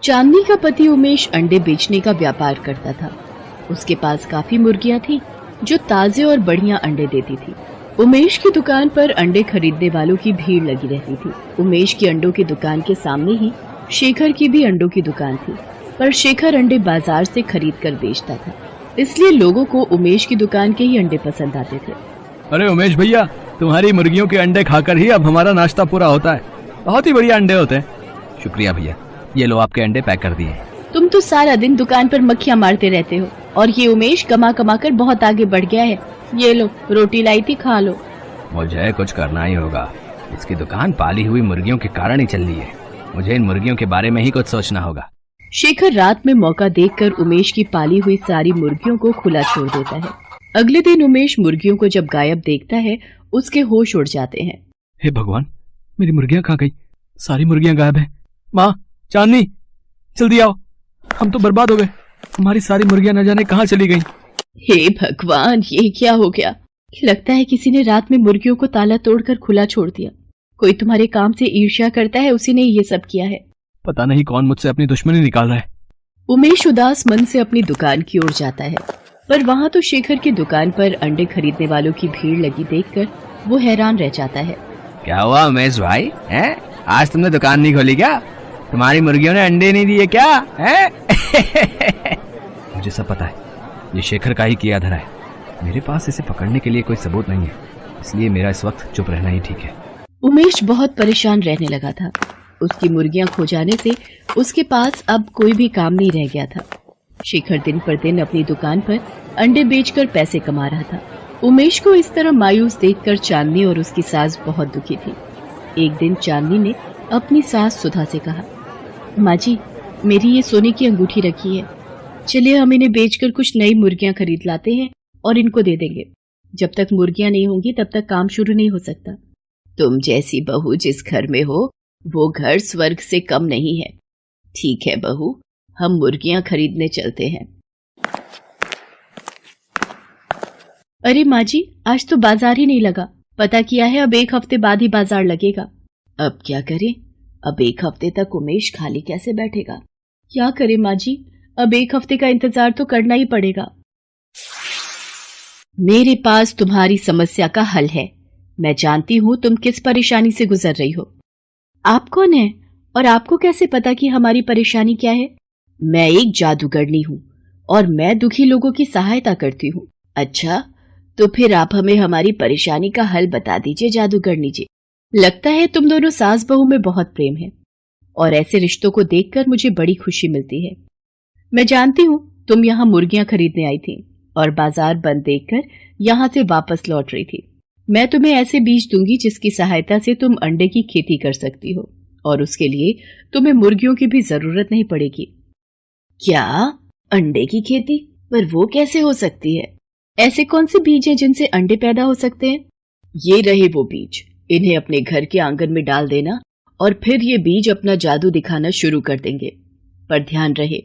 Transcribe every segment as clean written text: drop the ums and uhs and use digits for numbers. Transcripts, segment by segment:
चांदनी का पति उमेश अंडे बेचने का व्यापार करता था। उसके पास काफी मुर्गियां थी जो ताजे और बढ़िया अंडे देती थी। उमेश की दुकान पर अंडे खरीदने वालों की भीड़ लगी रहती थी। उमेश की अंडों की दुकान के सामने ही शेखर की भी अंडों की दुकान थी, पर शेखर अंडे बाजार से खरीद कर बेचता था, इसलिए लोगों को उमेश की दुकान के ही अंडे पसंद आते थे। अरे उमेश भैया, तुम्हारी मुर्गियों के अंडे खाकर ही अब हमारा नाश्ता पूरा होता है। बहुत ही बढ़िया अंडे होते हैं। शुक्रिया भैया, ये लो आपके अंडे पैक कर दिए। तुम तो सारा दिन दुकान पर मक्खियां मारते रहते हो और ये उमेश कमा कमा कर बहुत आगे बढ़ गया है। ये लो, रोटी लाई थी, खा लो। मुझे कुछ करना ही होगा। इसकी दुकान पाली हुई मुर्गियों के कारण ही चल रही है। मुझे इन मुर्गियों के बारे में ही कुछ सोचना होगा। शेखर रात में मौका देखकर उमेश की पाली हुई सारी मुर्गियों को खुला छोड़ देता है। अगले दिन उमेश मुर्गियों को जब गायब देखता है, उसके होश उड़ जाते हैं। हे भगवान, मेरी मुर्गियां कहाँ गई? सारी मुर्गियां गायब हैं। माँ, चांदनी, जल्दी आओ, हम तो बर्बाद हो गए। हमारी सारी मुर्गियां न जाने कहाँ चली गईं। हे भगवान, ये क्या हो गया? लगता है किसी ने रात में मुर्गियों को ताला तोड़कर खुला छोड़ दिया। कोई तुम्हारे काम से ईर्ष्या करता है, उसी ने ये सब किया है। पता नहीं कौन मुझसे अपनी दुश्मनी निकाल रहा है। उमेश उदास मन से अपनी दुकान की ओर जाता है, पर वहाँ तो शेखर की दुकान पर अंडे खरीदने वालों की भीड़ लगी देखकर वो हैरान रह जाता है। क्या हुआ उमेश भाई, हैं? आज तुमने दुकान नहीं खोली क्या? तुम्हारी मुर्गियों ने अंडे नहीं दिए क्या? हैं? मुझे सब पता है, ये शेखर का ही किया धरा है। मेरे पास इसे पकड़ने के लिए कोई सबूत नहीं है, इसलिए मेरा इस वक्त चुप रहना ही ठीक है। उमेश बहुत परेशान रहने लगा था। उसकी मुर्गियां खो जाने से उसके पास अब कोई भी काम नहीं रह गया था। शेखर दिन पर दिन अपनी दुकान पर अंडे बेचकर पैसे कमा रहा था। उमेश को इस तरह मायूस देखकर चांदनी और उसकी सास बहुत दुखी थी। एक दिन चांदनी ने अपनी सास सुधा से कहा, माँ जी, मेरी ये सोने की अंगूठी रखी है, चलिए हम इन्हें बेचकर कुछ नई मुर्गियां खरीद लाते हैं और इनको दे देंगे। जब तक मुर्गियां नहीं होंगी तब तक काम शुरू नहीं हो सकता। तुम जैसी बहू जिस घर में हो वो घर स्वर्ग से कम नहीं है। ठीक है बहू, हम मुर्गियां खरीदने चलते हैं। अरे माँ जी, आज तो बाजार ही नहीं लगा। पता किया है, अब एक हफ्ते बाद ही बाजार लगेगा। अब क्या करें? अब एक हफ्ते तक उमेश खाली कैसे बैठेगा? क्या करें माँ जी, अब एक हफ्ते का इंतजार तो करना ही पड़ेगा। मेरे पास तुम्हारी समस्या का हल है। मैं जानती हूँ तुम किस परेशानी से गुजर रही हो। आप कौन है और आपको कैसे पता कि हमारी परेशानी क्या है? मैं एक जादूगरनी हूँ और मैं दुखी लोगों की सहायता करती हूँ। अच्छा, तो फिर आप हमें हमारी परेशानी का हल बता दीजिए जादूगरनी जी। लगता है तुम दोनों सास बहू में बहुत प्रेम है और ऐसे रिश्तों को देखकर मुझे बड़ी खुशी मिलती है। मैं जानती हूँ तुम यहाँ मुर्गियां खरीदने आई थी और बाजार बंद देखकर यहाँ से वापस लौट रही थी। मैं तुम्हें ऐसे बीज दूंगी जिसकी सहायता से तुम अंडे की खेती कर सकती हो और उसके लिए तुम्हें मुर्गियों की भी जरूरत नहीं पड़ेगी। क्या? अंडे की खेती? पर वो कैसे हो सकती है? ऐसे कौन से बीज हैं जिनसे अंडे पैदा हो सकते हैं? ये रहे वो बीज, इन्हें अपने घर के आंगन में डाल देना और फिर ये बीज अपना जादू दिखाना शुरू कर देंगे। पर ध्यान रहे,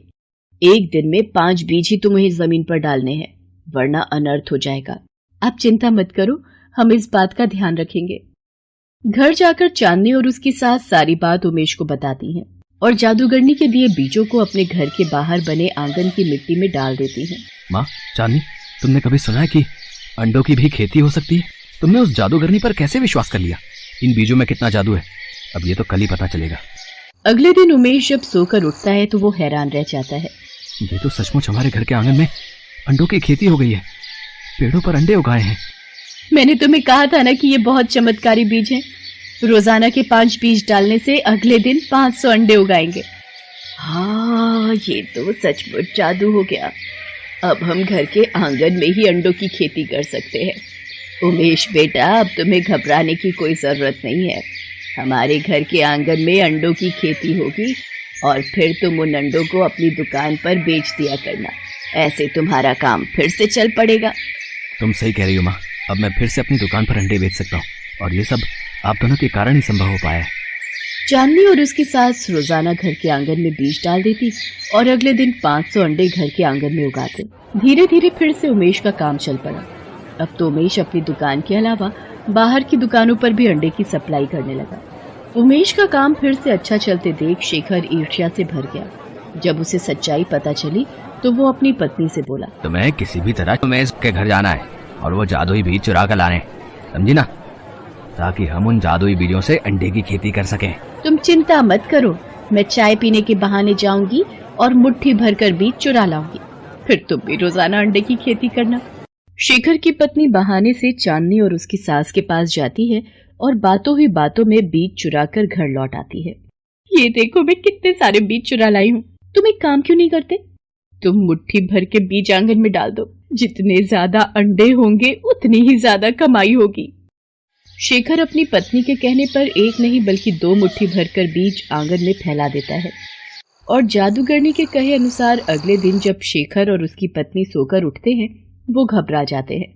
एक दिन में 5 बीज ही तुम्हें जमीन पर डालने हैं, वरना अनर्थ हो जाएगा। आप चिंता मत करो, हम इस बात का ध्यान रखेंगे। घर जाकर चांदनी और उसकी सास सारी बात उमेश को बताती हैं और जादूगरनी के दिए बीजों को अपने घर के बाहर बने आंगन की मिट्टी में डाल देती हैं। माँ, चांदनी, तुमने कभी सुना है कि अंडों की भी खेती हो सकती है? तुमने उस जादूगरनी पर कैसे विश्वास कर लिया? इन बीजों में कितना जादू है, अब ये तो कल ही पता चलेगा। अगले दिन उमेश जब सोकर उठता है तो वो हैरान रह जाता है। ये तो सचमुच हमारे घर के आंगन में अंडों की खेती हो गई है। पेड़ों पर अंडे उगाए हैं। मैंने तुम्हें कहा था ना कि ये बहुत चमत्कारी बीज हैं। रोजाना के 5 बीज डालने से अगले दिन 500 अंडे उगाएंगे। हाँ, ये तो सचमुच जादू हो गया। अब हम घर के आंगन में ही अंडों की खेती कर सकते हैं। उमेश बेटा, अब तुम्हें घबराने की कोई जरूरत नहीं है। हमारे घर के आंगन में अंडों की खेती होगी और फिर तुम उन अंडों को अपनी दुकान पर बेच दिया करना। ऐसे तुम्हारा काम फिर से चल पड़ेगा। तुम सही कह रही हो माँ, अब मैं फिर से अपनी दुकान पर अंडे बेच सकता हूँ और ये सब आप दोनों के कारण ही संभव हो पाया है। चांदनी और उसकी सास रोजाना घर के आंगन में बीज डाल देती और अगले दिन 500 अंडे घर के आंगन में उगाते। धीरे धीरे फिर से उमेश का काम चल पड़ा। अब तो उमेश अपनी दुकान के अलावा बाहर की दुकानों पर भी अंडे की सप्लाई करने लगा। उमेश का काम फिर से अच्छा चलते देख शेखर ईर्ष्या से भर गया जब उसे सच्चाई पता चली तो वो अपनी पत्नी से बोला, तुम्हें किसी भी तरह उमेश के घर जाना है और वो जादुई बीज चुरा कर लाने, समझी ना, ताकि हम उन जादुई बीजों से अंडे की खेती कर सकें। तुम चिंता मत करो, मैं चाय पीने के बहाने जाऊंगी और मुट्ठी भरकर बीज चुरा लाऊंगी, फिर तुम भी रोजाना अंडे की खेती करना। शेखर की पत्नी बहाने से चांदनी और उसकी सास के पास जाती है और बातों ही बातों में बीज चुराकर घर लौट आती है। ये देखो मैं कितने सारे बीज चुरा लाई हूँ, तुम एक काम क्यों नहीं करते? तुम मुट्ठी भर के बीज आंगन में डाल दो, जितने ज्यादा अंडे होंगे उतनी ही ज्यादा कमाई होगी। शेखर अपनी पत्नी के कहने पर एक नहीं बल्कि 2 मुट्ठी भरकर बीज आंगन में फैला देता है और जादूगरनी के कहे अनुसार अगले दिन जब शेखर और उसकी पत्नी सोकर उठते हैं वो घबरा जाते हैं।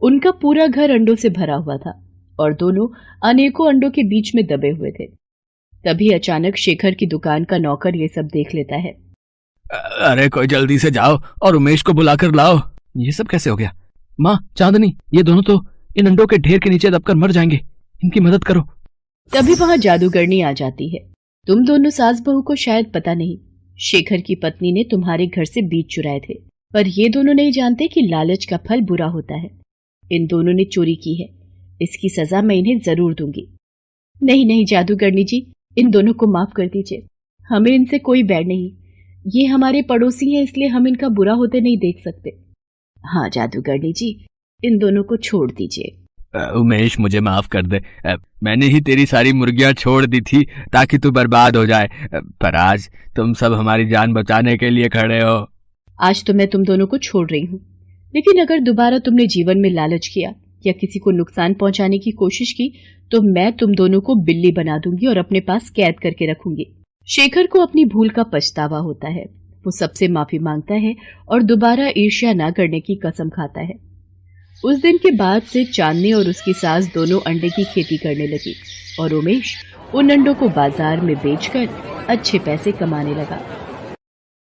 उनका पूरा घर अंडों से भरा हुआ था और दोनों अनेकों अंडों के बीच में दबे हुए थे। तभी अचानक शेखर की दुकान का नौकर ये सब देख लेता है। अरे कोई जल्दी से जाओ और उमेश को बुलाकर लाओ। ये सब कैसे हो गया? माँ, चांदनी, ये दोनों तो इन अंडों के ढेर के नीचे दबकर मर जाएंगे, इनकी मदद करो। तभी वहां जादूगरनी आ जाती है। तुम दोनों सास बहू को शायद पता नहीं, शेखर की पत्नी ने तुम्हारे घर से बीज चुराए थे, पर ये दोनों नहीं जानते कि लालच का फल बुरा होता है। इन दोनों ने चोरी की है, इसकी सजा मैं इन्हें जरूर दूंगी। नहीं नहीं जादूगरनी जी, इन दोनों को माफ कर दीजिए, हमें इनसे कोई बैर नहीं, ये हमारे पड़ोसी हैं इसलिए हम इनका बुरा होते नहीं देख सकते। हाँ जादूगरनी जी, इन दोनों को छोड़ दीजिए। उमेश, मुझे माफ कर दे, मैंने ही तेरी सारी मुर्गियां छोड़ दी थी ताकि तू बर्बाद हो जाए, पर आज तुम सब हमारी जान बचाने के लिए खड़े हो। आज तो मैं तुम दोनों को छोड़ रही हूँ, लेकिन अगर दोबारा तुमने जीवन में लालच किया या किसी को नुकसान पहुंचाने की कोशिश की तो मैं तुम दोनों को बिल्ली बना दूंगी और अपने पास कैद करके रखूंगी। शेखर को अपनी भूल का पछतावा होता है। वो सबसे माफी मांगता है और दोबारा ईर्ष्या न करने की कसम खाता है। उस दिन के बाद से चांदनी और उसकी सास दोनों अंडे की खेती करने लगी और उमेश उन अंडों को बाजार में बेचकर अच्छे पैसे कमाने लगा।